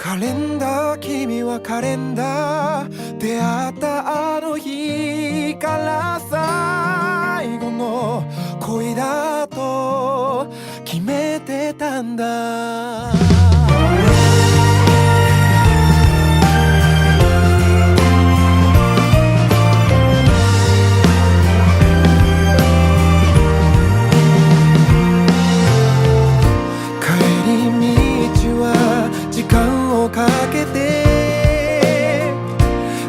カレンダー、君はカレンダー、出会ったあの日から最後の恋だと決めてたんだ。かけて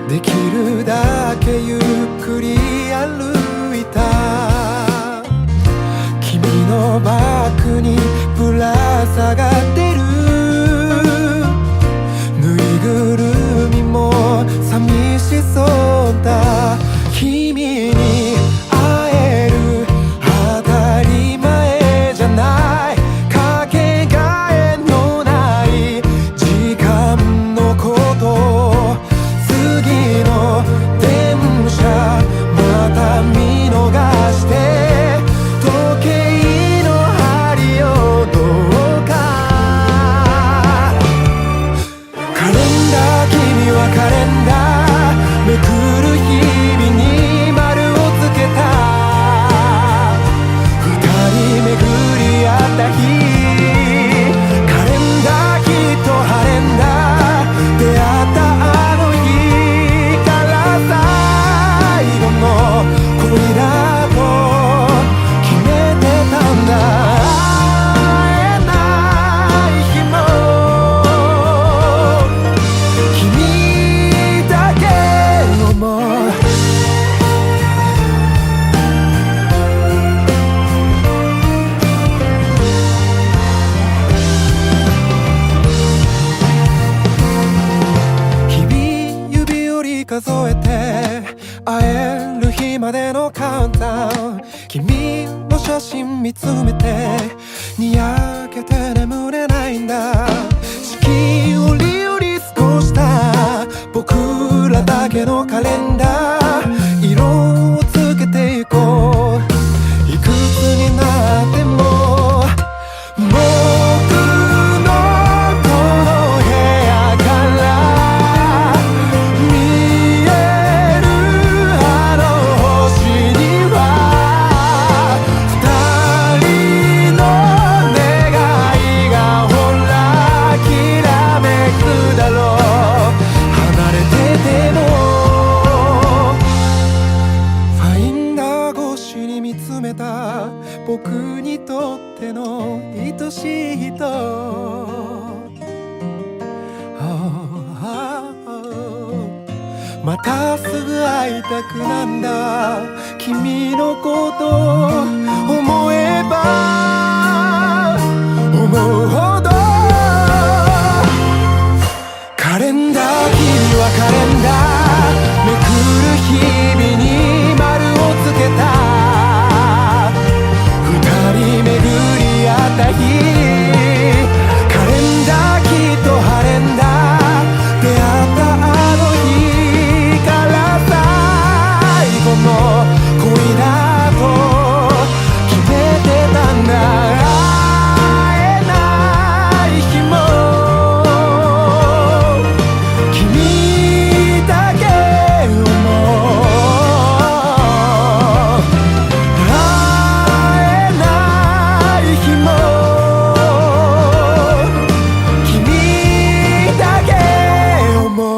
できるだけゆっくり歩いた。君のバッグにぶら下がってるぬいぐるみも寂しそうだ。君に会える当たり前じゃない、かけがえのない時間のこと、次の電車また見逃して時計の針をどうか。カレンダー、君はカレンダー、めくる日々に丸をつけた。二人巡り合った日、カレンダーきっと晴れんだ。出会ったあの日から最後の恋だと決めてたんだ。会えない日も君だけ思う。日々指折り数えて会える日までのカウントダウン、君の写真見つめてにやけて眠れないんだ。四季折々過ごした僕らだけのカレンダー、色をつけていこう。いくつになっても僕のこの部屋から見えるあの星には二人の願いがほらきらめくだろう。離れててもファインダー越しに見つめた僕にとっての愛しい人。またすぐ会いたくなんだ。君のこと思えば思うほど。カレンダー、君はカレンダー、めくる日々に丸をつけた。二人巡り合った日、カレンダーきっと晴れんだ。出会ったあの日から最後の恋だと決めてたんだ。会えない日も君だけ思う。会えない日も君だけ思う。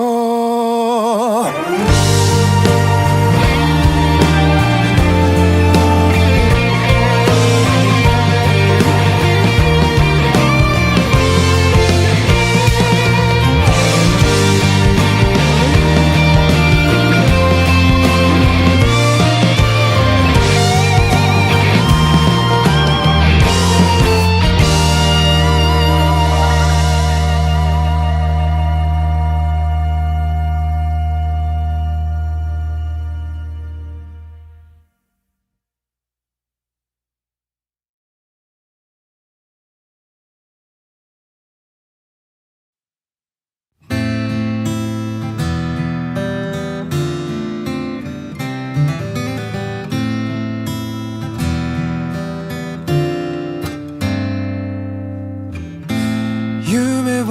夢を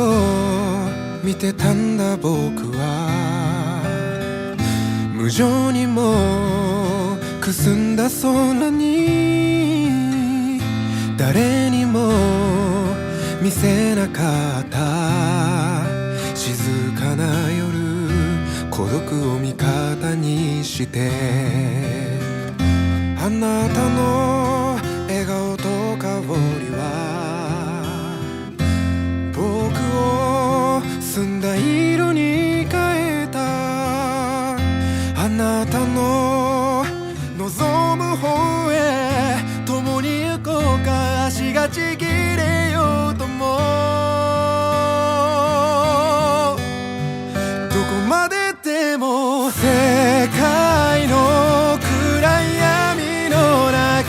見てたんだ僕は無情にもくすんだ空に誰にも見せなかった静かな夜孤独を味方にしてあなたの笑顔と香りは僕を澄んだ色に変えたあなたの望む方へ共に行こうか足がちぎれようともどこまででも世界の暗闇の中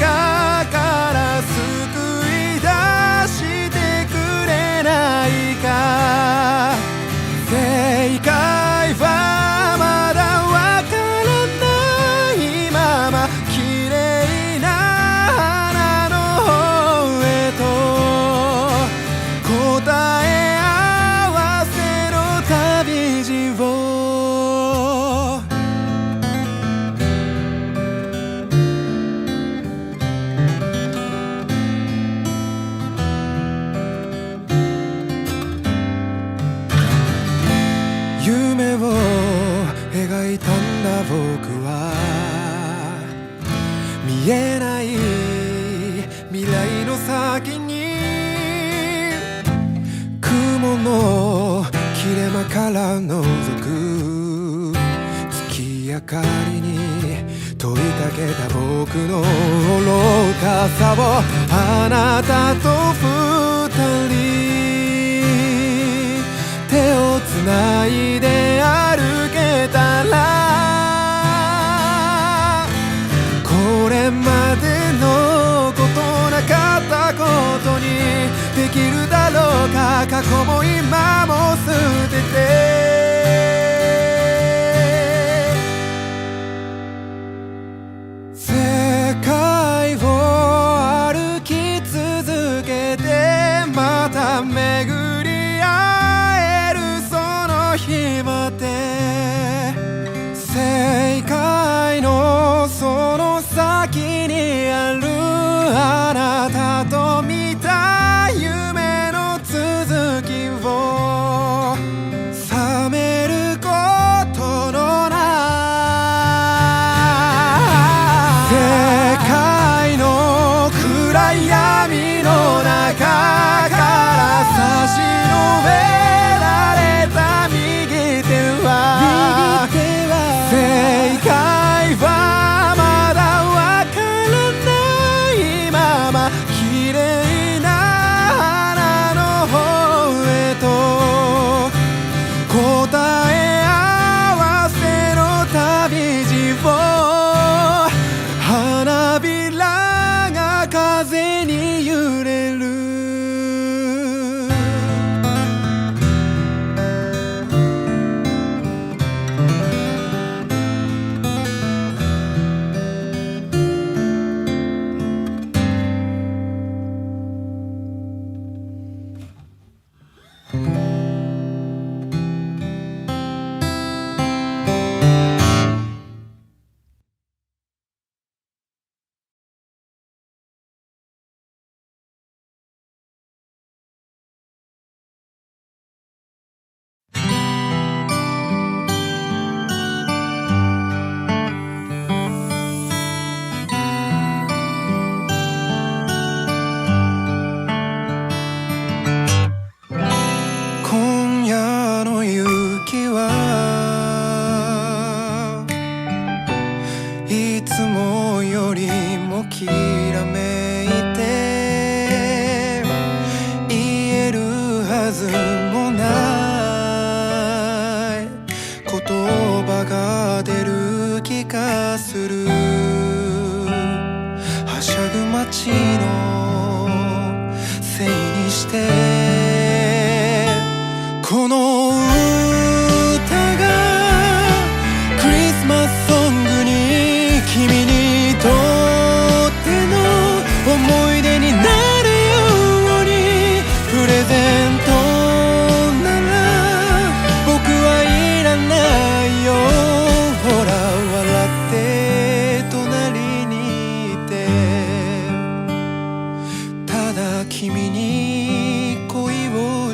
から救い出してくれないか正解はまだわからないまま綺麗な花の方へと答え合わせの旅路を夢を描いたんだ僕は見えない未来の先に雲の切れ間から覗く月明かりに問いかけた僕の愚かさをあなたと二人手をつないで歩けたらこれまでのことなかったことにできるだろうか過去も今も捨てて世界を歩き続けてまた巡り会えるその日まで正解のその先にあるあなたと見た夢の続きを覚めることのない世界の暗闇の中から差し伸べられた右手は正解はまだわからないまま綺麗な花の方へと答え合わせの旅路を花びらが風に揺れる今夜の雪はいつもよりもきらめいて言えるはずもない言葉が出る気がするはしゃぐ街のせいにしてこの歌がクリスマスソングに君にとっての思い出になるようにプレゼントなら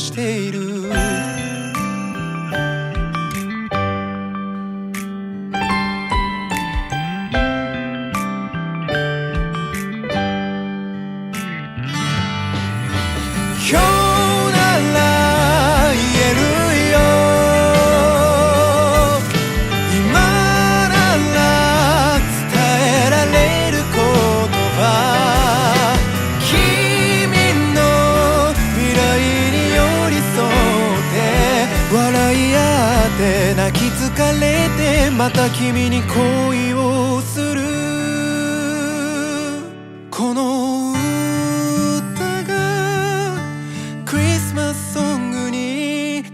している。今日なら言えるよ、今なら伝えられる言葉、君の未来に寄り添って笑い合って泣き疲れてまた君に恋をする。この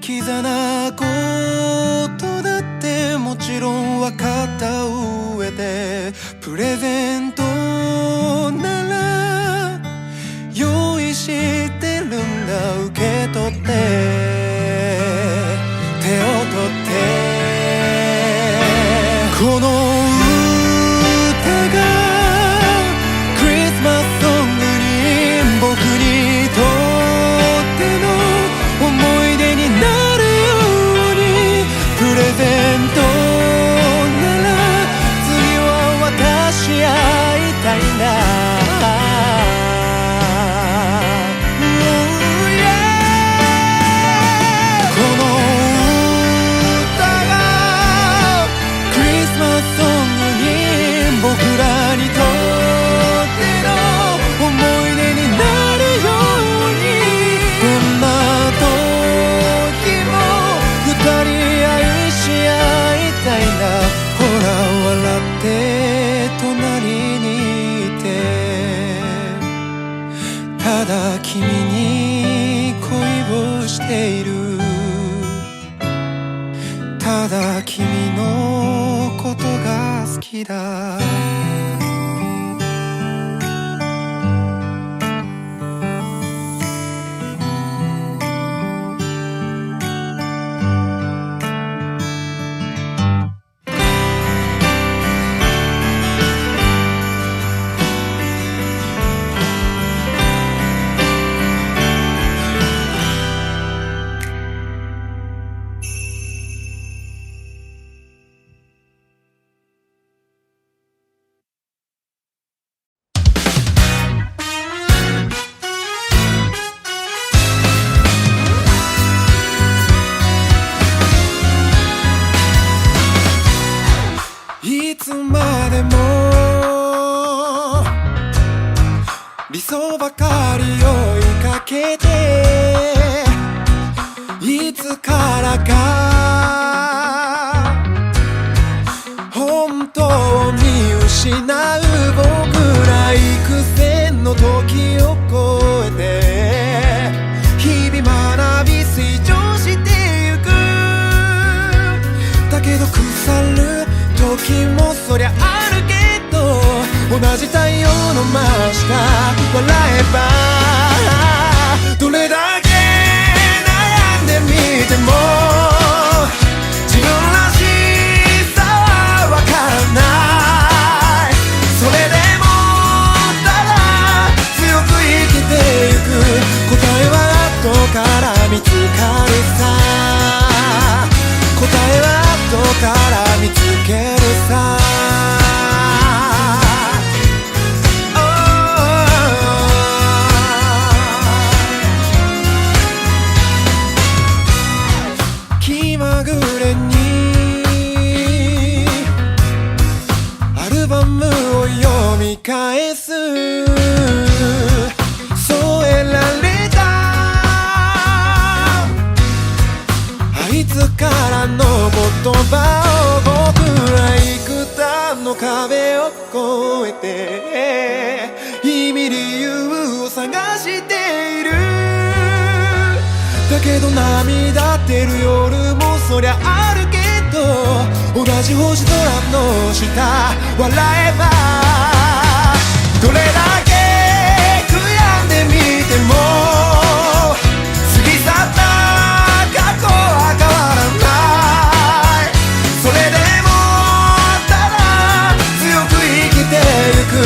キザなことだってもちろん分かった上で、プレゼントなら用意してるんだ、受け取って手を取ってこの歌がクリスマスソングに僕にとっての思い出になる。プレゼントなら次は渡し合いたいな。この歌がクリスマスソングに僕らにとっての思い出になるように、どんな時も二人ほら笑って隣にいて、ただ君に恋をしている、ただ君のことが好きだ。いつまでも理想ばかり追いかけて、いつからか本当を見失う僕ら幾千の時を越えて日々学び成長してゆく。だけど腐る時もそりゃあるけど、同じ太陽の真下笑えばどれだけ悩んでみても自分らしさはわからない。それでもただ強く生きてゆく、答えは後から見つかるさ、答えは後から見つけるさ。気まぐれにアルバムを読み返す、添えられたあいつからの言葉を僕ら幾多の壁を越えて意味理由を探している。だけど涙出る夜もそりゃあるけど、同じ星空の下笑えばどれだけ悔やんでみても過ぎ去った過去は変わらない。それでもただ強く生きてゆく、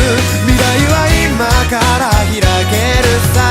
未来は今から開けるさ。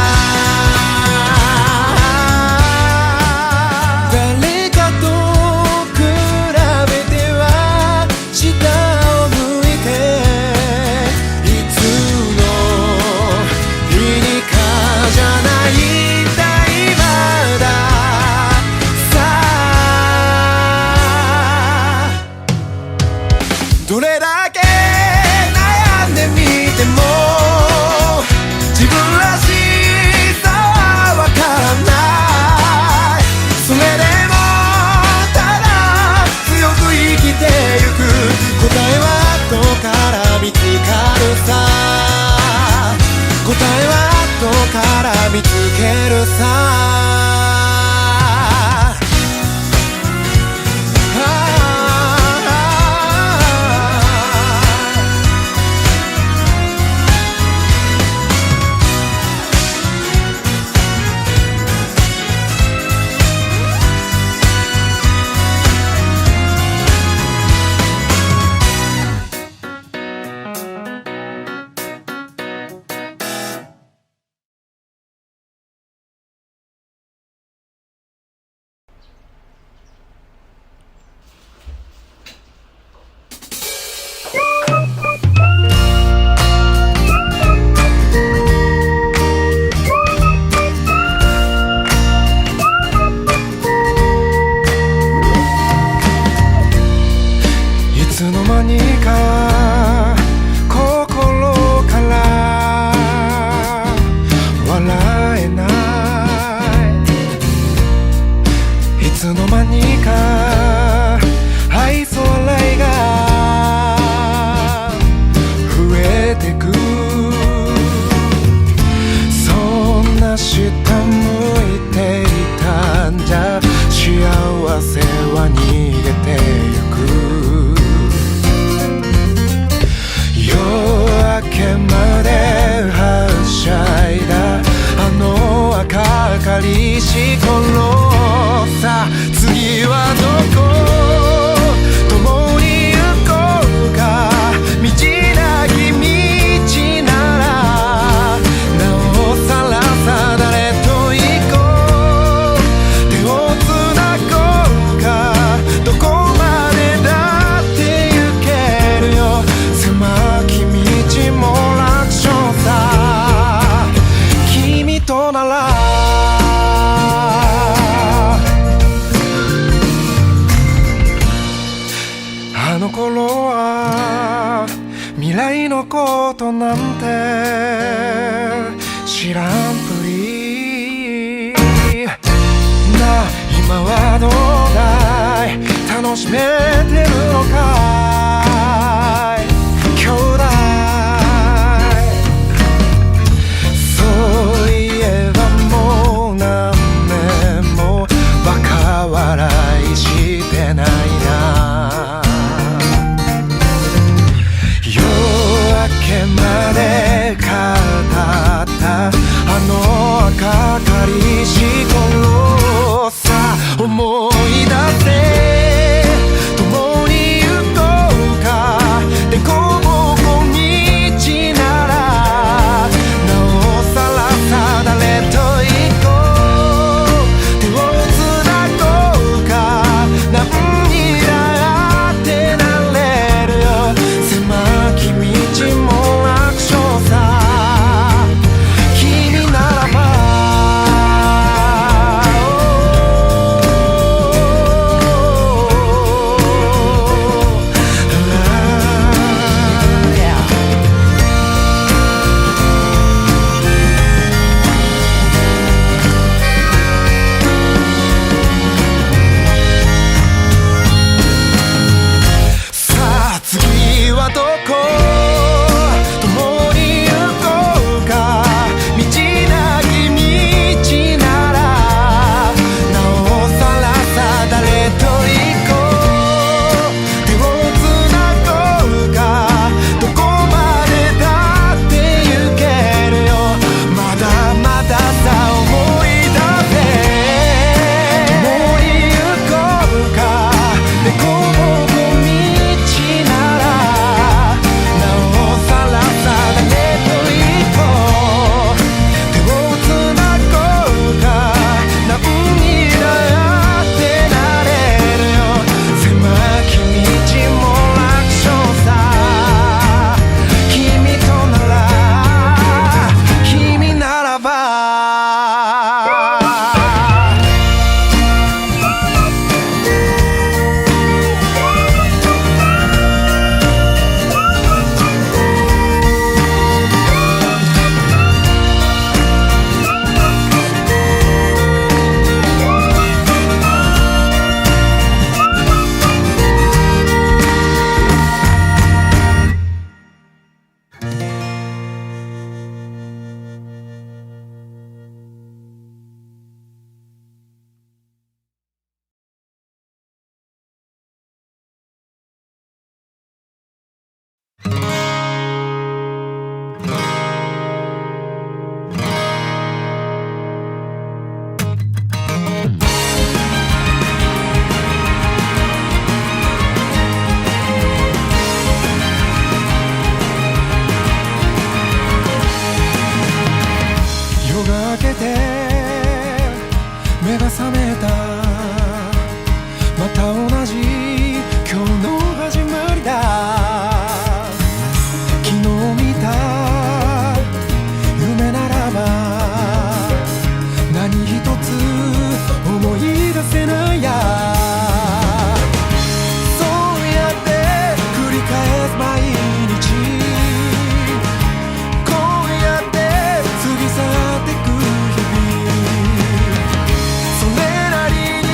つの間にか愛想笑いが増えてく、そんな下向いていたんじゃ幸せは逃げてゆく。夜明けまではしゃいだあの赤かりし頃さ、次はどこ共に行こうか、道なき道ならなおさらさ、誰と行こう手をつなごうか、どこまでだって行けるよ、狭き道も楽勝さ、君とならあの頃は未来のことなんて知らんぷりな、今はどうだい楽しめてるのかい兄弟、そういえばもう何年もバカ笑いしてないな。夜明けまで語ったあの赤かりし頃さ、思い出せ共に行こうか、でこぼこ道ならなおさらさ、誰と行こう手をつなごうか、何にだってなれるよ、狭き道も楽勝さ、君ならばさあ次はどこ共に行こうか、道なき道ならなおさらさ、誰と行こう手をつなごうか、どこまでだって行けるよ、まだまださ思い出せ共に行こうか、でこぼこ道ならなおさらさ、誰と行こう手をつなごうか、何にだってなれるよ、狭き道も楽勝さ、君となら君ならば夜が明けて目が覚めた、また同じ今日の始まりだ、昨日見た夢ならば何一つ思い出せないや、そうやって繰り返す毎日、こうやって過ぎ去ってく日々、それなりに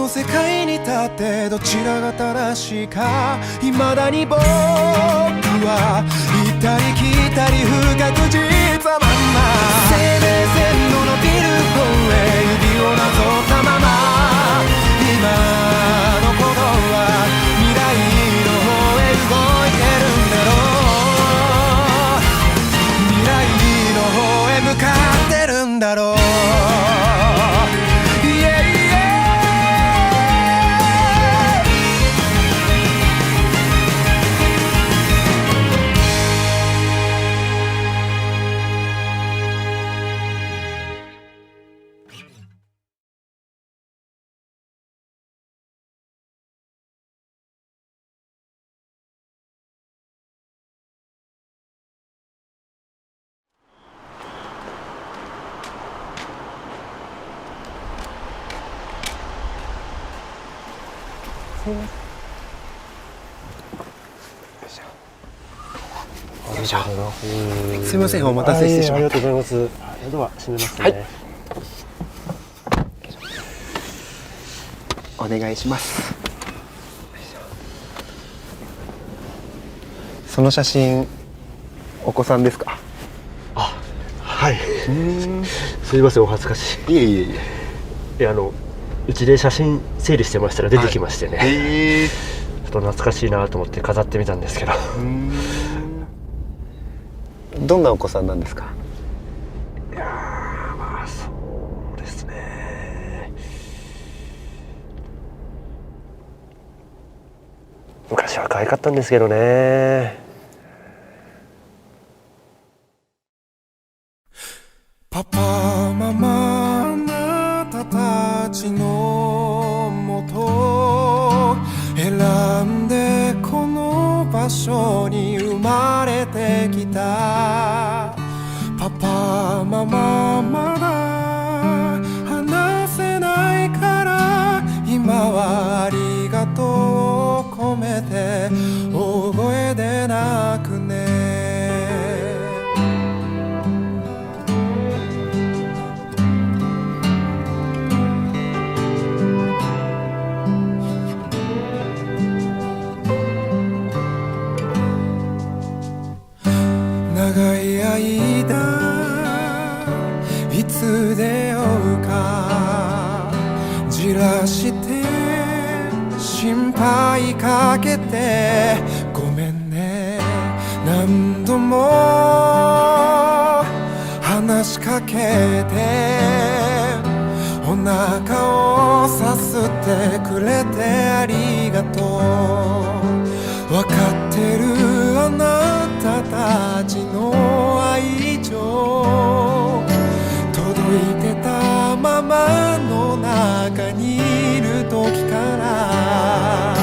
の世界に立ってどちらが正しいか未だに僕は行ったり来たり不確実なまんま生命線の伸びる方へ指をなぞったまま今のことは未来の方へ動いてるんだろう未来の方へ向かってるんだろうすみません、お待たせしてしまって。ありがとうございます。ドア閉めますね。はい、お願いします。その写真、お子さんですか？あ、はい。すみません、お恥ずかしい。いえいえいえ。うちで写真整理してましたら出てきましてね。はい、ちょっと懐かしいなと思って飾ってみたんですけど。どんなお子さんなんですか？いやまあそうですね。昔は可愛かったんですけどね。パパママあなたたちのもと選んでこの場所に生まれてきたパパママまだ話せないから今はありがとうを込めて大声で泣くね長い間いつ出会うかじらして心配かけてごめんね何度も話しかけてお腹をさすってくれてありがとうわかってるあなたたちの愛情届いてたままの中にいる時から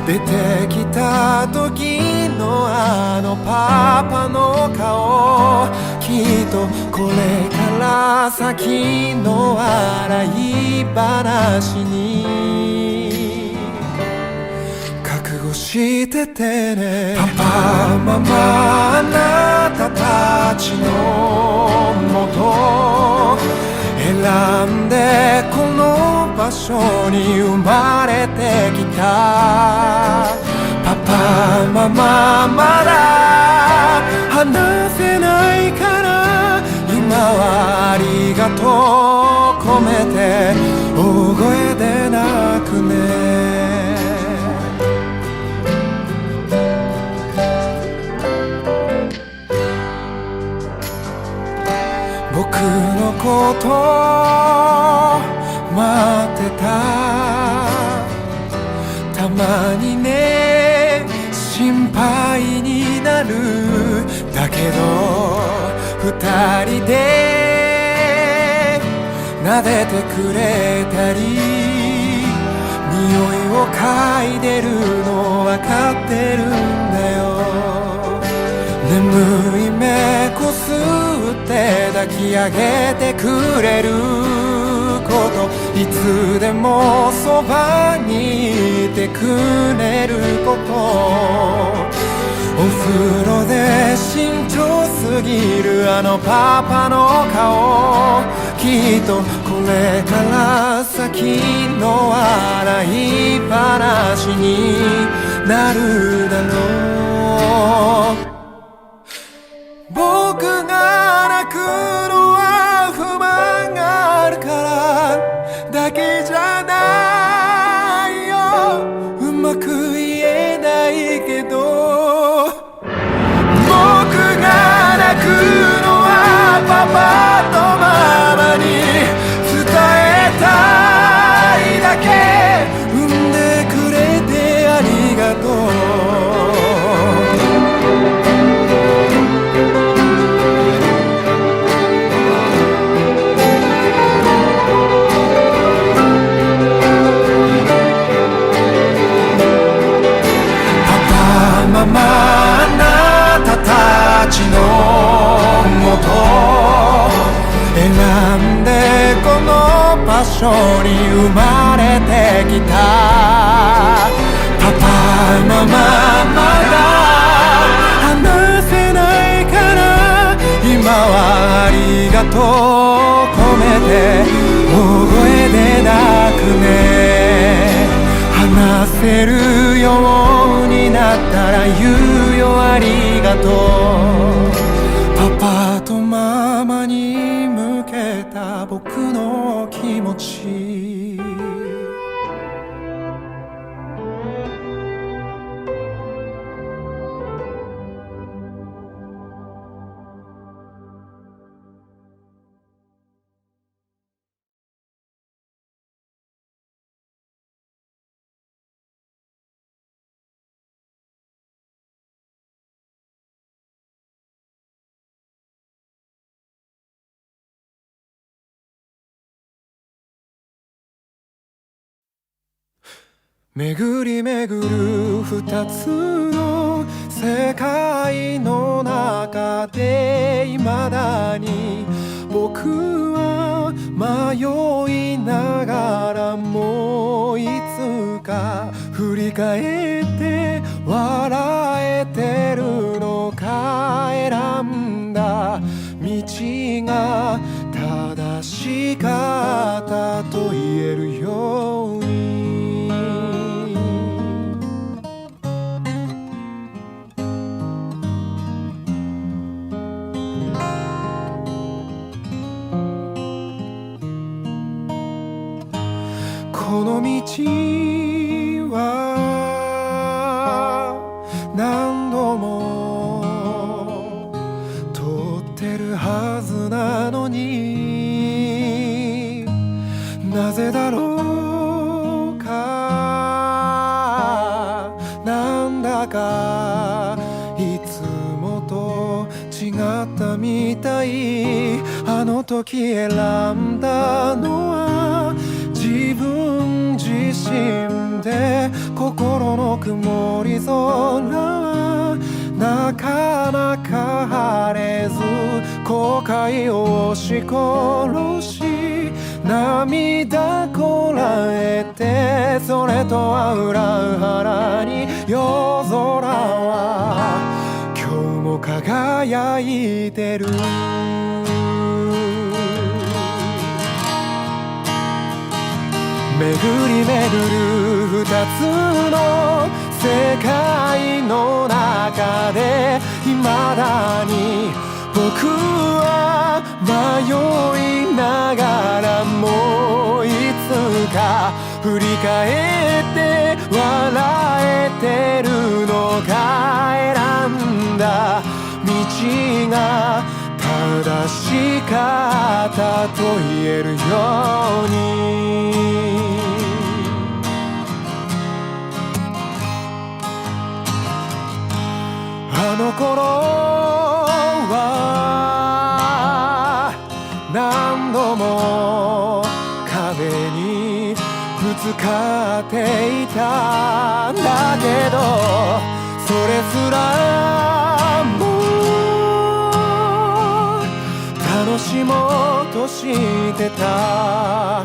出てきた時のあのパパの顔きっとこれから先の笑い話に覚悟しててねパパママあなたたちのもと選んでこの場所に生まれてきたパパママまだ話せないから今はありがとう込めて大声で泣くね僕のこと待ってたたまにね心配になるだけど二人で撫でてくれたり匂いを嗅いでるの分かってるんだよ眠い目こすって抱き上げてくれることいつでもそばにいてくれることお風呂で慎重すぎるあのパパの顔きっとこれから先の笑笑い話になるだろう。僕が泣くのは不満があるからだけじゃないよ。うまく言えないけど僕が泣くのはパパとママに伝えたいだけ。産んでくれてありがとう。ママあなたたちのもと選んでこの場所に生まれてきた。パパママまだ話せないから今はありがとう込めて大声で泣くね。話せるようになったら言うよありがとう。パパとママに向けた僕の気持ち。巡り巡る二つの世界の中で未だに僕は迷いながらもいつか振り返って笑えてるのか。選んだ道が正しかったと言えるように。この道は何度も通ってるはずなのになぜだろうか。なんだかいつもと違ったみたい。あの時選んだのは自分自身で心の曇り空はなかなか晴れず後悔を押し殺し涙こらえてそれとは裏腹に夜空は今日も輝いてる。巡り巡る二つの世界の中で未だに僕は迷いながらもいつか振り返って笑えてるのが選んだ道が正しかったと言えるように。あの頃は何度も壁にぶつかっていたんだけどそれすらも楽しもうとしてた。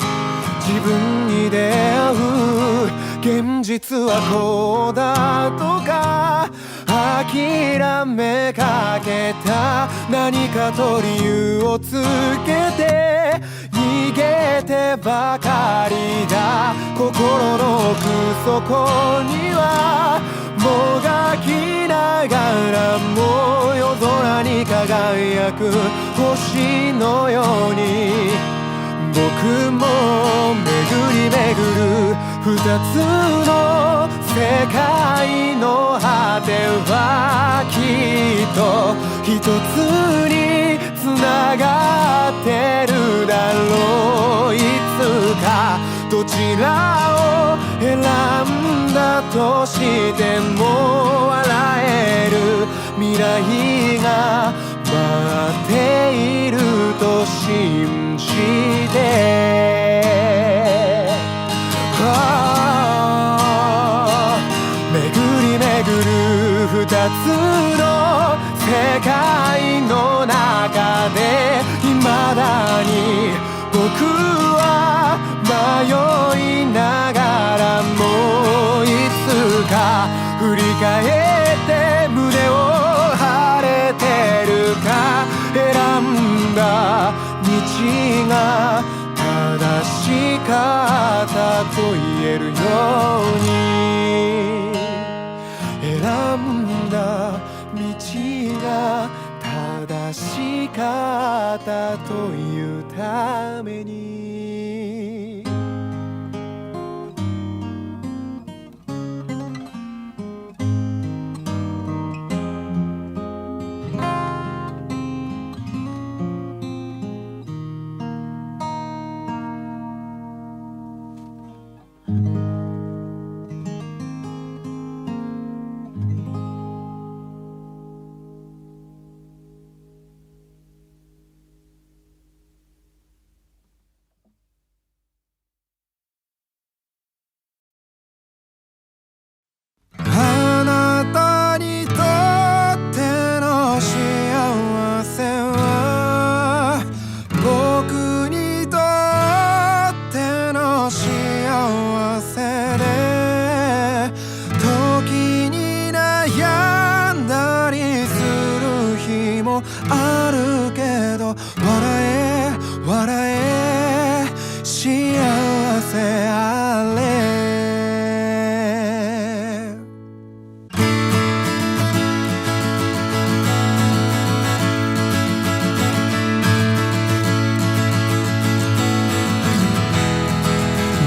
自分に出会う現実はこうだとか諦めかけた何かと理由をつけて逃げてばかりだ。心のそこにはもがきながらも夜空に輝く星のように僕も巡り巡る二つの世界の果てはきっと一つに繋がってるだろう。いつかどちらを選んだとしても笑える未来が待っていると信じて、巡り巡る二つの世界の中で未だに僕は迷いながらもいつか振り返って胸を張れてるか、選んだ道が正しかったと言えるように、選んだ道が正しかったというためにあなたにとっての幸せは僕にとっての幸せで、時に悩んだりする日もあるけど、笑え笑え幸せあれ。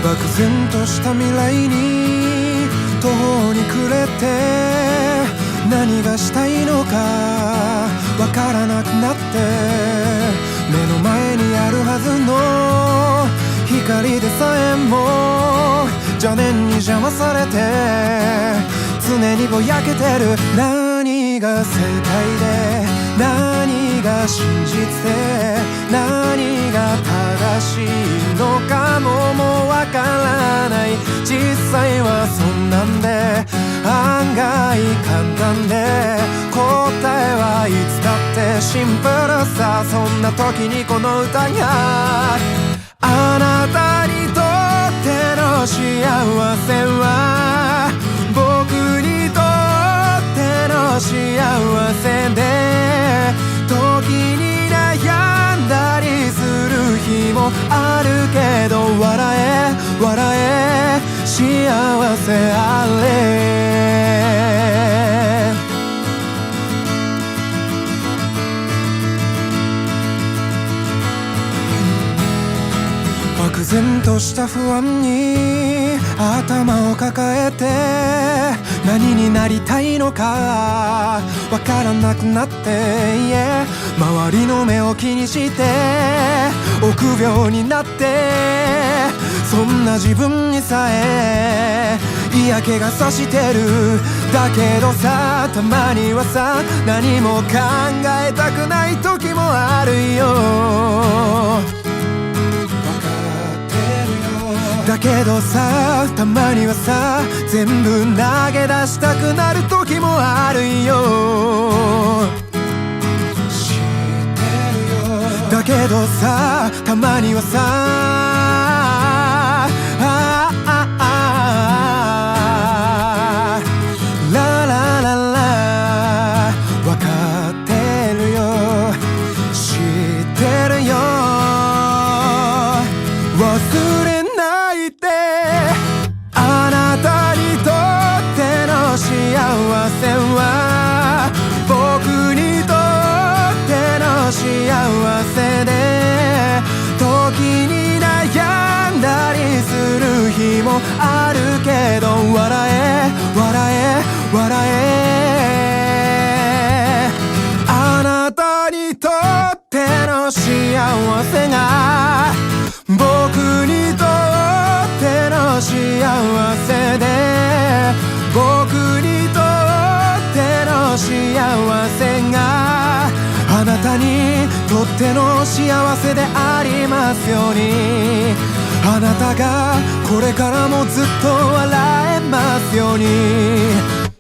漠然とした未来に途方に暮れて、何がしたいのかわからなくなって、目の前にあるはずの光でさえも邪念に邪魔されて常にぼやけてる。何が正解で何が真実で何が正しいのかもわからない。実際はそんなんで案外簡単で、答えはいつだってシンプルさ。そんな時にこの歌が、あなたにとっての幸せは僕にとっての幸せで、時に悩んだりする日もあるけど、笑え笑え幸せあれ。漠然とした不安に頭を抱えて、何になりたいのかわからなくなって、周りの目を気にして臆病になって、そんな自分にさえ嫌気がさしてる。だけどさ、たまにはさ、何も考えたくない時もあるよ。だけどさ、たまにはさ、全部投げ出したくなる時もあるよ。知ってるよ。だけどさ、たまにはさ、ララララ、わかってるよ。知ってるよ。忘れないで、あなたあるけど笑え笑え笑えあなたにとっての幸せが僕にとっての幸せで僕にとっての幸せがあなたにとっての幸せでありますようにあなたがこれからもずっと笑えますように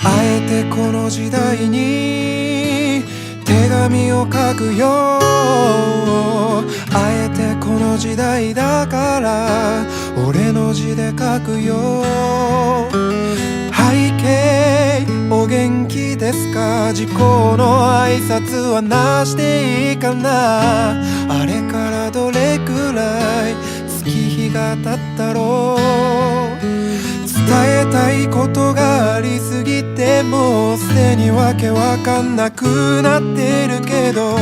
あえてこの時代に手紙を書くよあえてこの時代だから俺の字で書くよ背景お元気ですか時効の挨拶はなしでいいかなあれからどれくらい月日が経ったろう伝えたいことがありすぎてもうすでにわけわかんなくなってるけど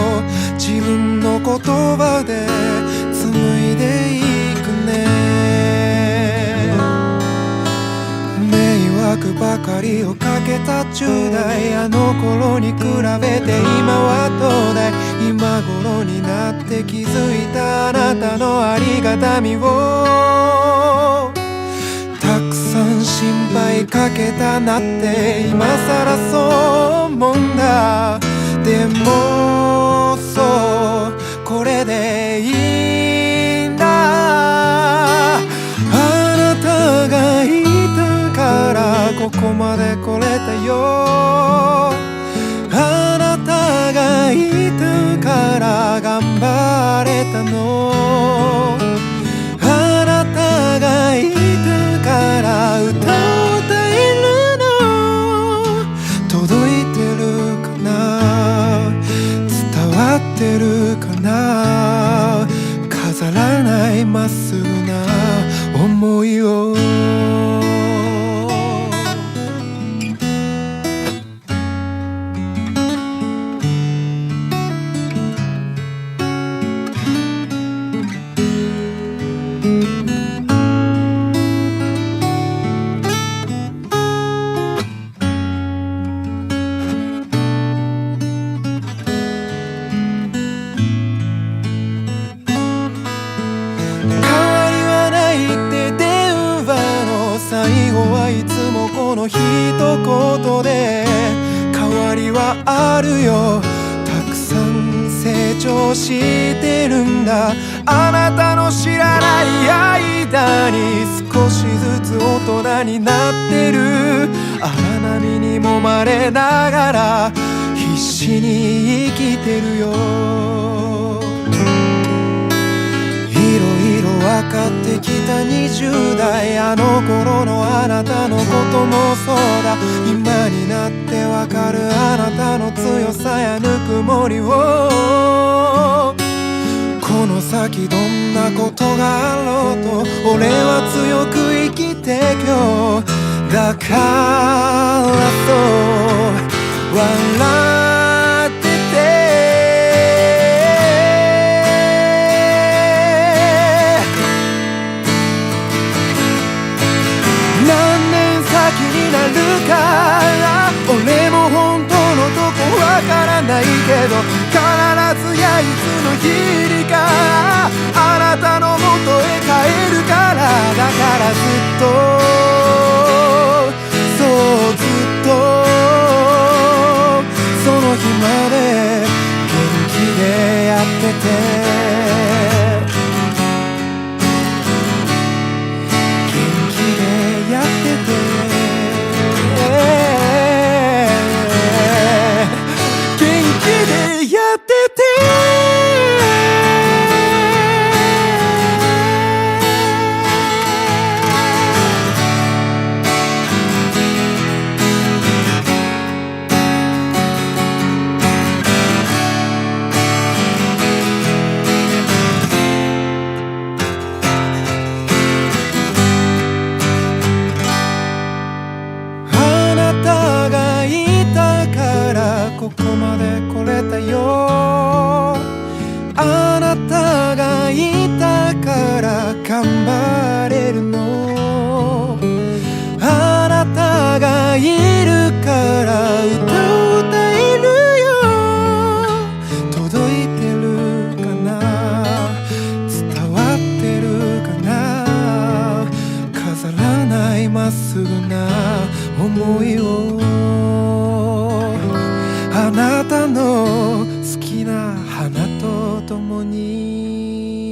自分の言葉で紡いでいくね迷惑ばかりをかけた10代あの頃に比べて今はどうだい今頃になって気づいたあなたのありがたみをたくさん心配かけたなって今さらそう思うんだでもそうこれでいいんだあなたがいたからここまで来れたよあなたがいたから頑張れたのあなたがいたから歌を歌えるの届いてるかな伝わってるかな飾らないまっすぐな思いをいつもこの一言で変わりはあるよたくさん成長してるんだあなたの知らない間に少しずつ大人になってる荒波に揉まれながら必死に生きてるよいろいろ分かってきた20代あの頃のあなたのこともそうだ今になって分かるあなたの強さやぬくもりをこの先どんなことがあろうと俺は強く生きて今日だからそう笑っててになるから俺も本当のとこわからないけど必ずやいつの日にかあなたの元へ帰るからだからずっとそうずっとその日まで元気でやってて元気でやっててやっててなたの好きな花と共に